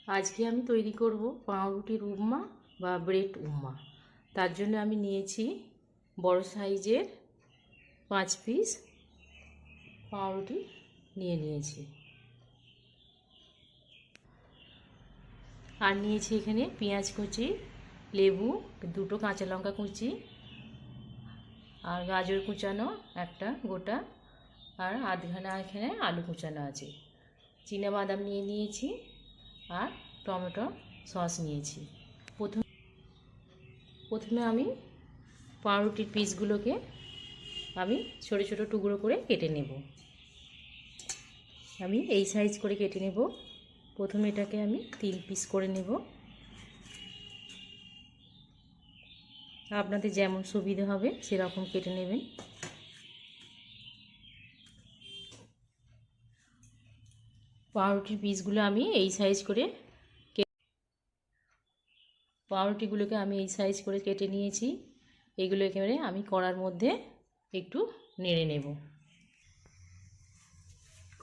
আজকে আমি তৈরি করব পাউরুটির উপমা বা ব্রেড উপমা। তার জন্য আমি নিয়েছি বড় সাইজের 5 পিস পাউরুটি নিয়েছি, আর নিয়েছি এখানে পেঁয়াজ কুচি, লেবু, দুটো কাঁচা লঙ্কা কুচি, আর গাজর কুচানো একটা গোটা, আর আধখানা এখানে আলু কুচানো আছে। চীনাবাদাম নিয়েছি আর টমেটো সস নিয়েছি। প্রথমে আমি পাউরুটির পিসগুলোকে আমি ছোট ছোট টুকরো করে কেটে নেব। আমি এই সাইজ করে কেটে নেব। প্রথমে এটাকে আমি 3 পিস করে নেব। আপনাদের যেমন সুবিধা হবে সেরকম কেটে নেবেন। পাউরুটির পিসগুলো আমি এই সাইজ করে পাউরুটিগুলোকে আমি এই সাইজ করে কেটে নিয়েছি। এগুলো একেবারে আমি কড়ার মধ্যে একটু নেড়ে নেব।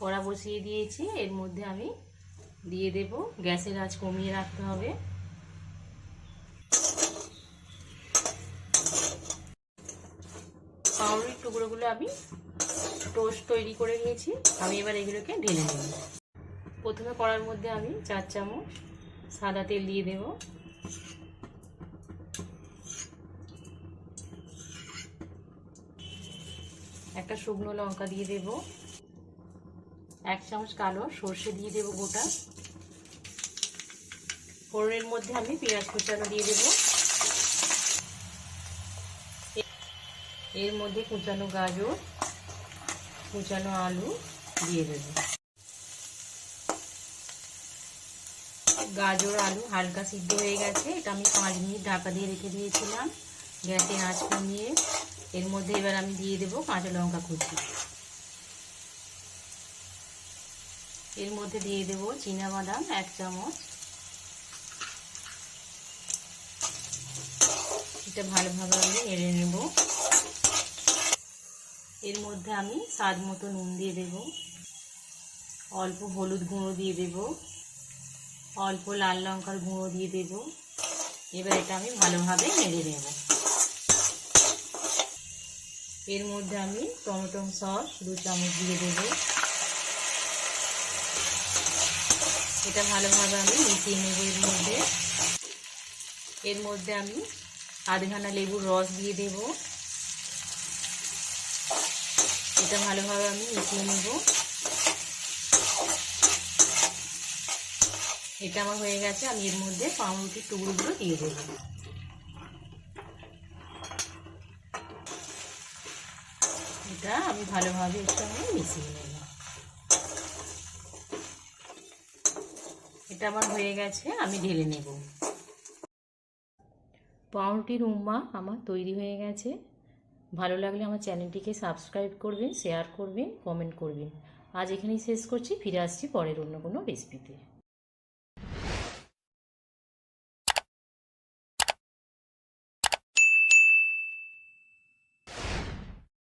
কড়া বসিয়ে দিয়েছি, এর মধ্যে আমি দিয়ে দেব, গ্যাসের আঁচ কমিয়ে রাখতে হবে। পাউরুটির টুকরোগুলো আমি টোস্ট তৈরি করে নিয়েছি। আমি এবার এগুলোকে ঢেলে নেব। প্রথমে কড়ার মধ্যে আমি 4 চামচ সাদা তেল দিয়ে দেব। একটা শুকনো লঙ্কা দিয়ে দেব। 1 চামচ কালো সর্ষে দিয়ে দেব গোটা। ফোড়নের মধ্যে আমি পেঁয়াজ কুচানো দিয়ে দেব। এর মধ্যে কুচানো গাজর, কুচানো আলু দিয়ে দেব। গাজর আলু হালকা সিদ্ধ হয়ে গেছে। এটা আমি 5 মিনিট ঢাকা দিয়ে রেখে দিয়েছিলাম গ্যাসের আঁচ কমিয়ে। এর মধ্যে এবার আমি দিয়ে দেব কাঁচা লঙ্কা কুচি। এর মধ্যে দিয়ে দেব চীনাবাদাম 1 চামচ। এটা ভালোভাবে আমি নেড়ে নেব। এর মধ্যে আমি স্বাদ মতো নুন দিয়ে দেব, অল্প হলুদ গুঁড়ো দিয়ে দেব, অল্প লাল লঙ্কার গুঁড়ো দিয়ে দেব। এবার এটা আমি ভালোভাবে নেড়ে নেব। এর মধ্যে আমি টমেটো সস 2 চামচ দিয়ে দেব। এটা ভালোভাবে আমি মিশিয়ে নেব। এর মধ্যে আমি আধখানা লেবুর রস দিয়ে দেব। এটা ভালোভাবে আমি মিশিয়ে নেব। এটা আমার হয়ে গেছে। আমি এর মধ্যে পাউরুটির টুকরোগুলো দিয়ে দেব। এটা আমি ভালোভাবে এর সঙ্গে মিশিয়ে নেব। এটা আমার হয়ে গেছে, আমি ঢেলে নেব। পাউরুটির উপমা আমার তৈরি হয়ে গেছে। ভালো লাগলে আমার চ্যানেলটিকে সাবস্ক্রাইব করবেন, শেয়ার করবেন, কমেন্ট করবেন। আজ এখানেই শেষ করছি। ফিরে আসছি পরের অন্য কোনো রেসিপিতে।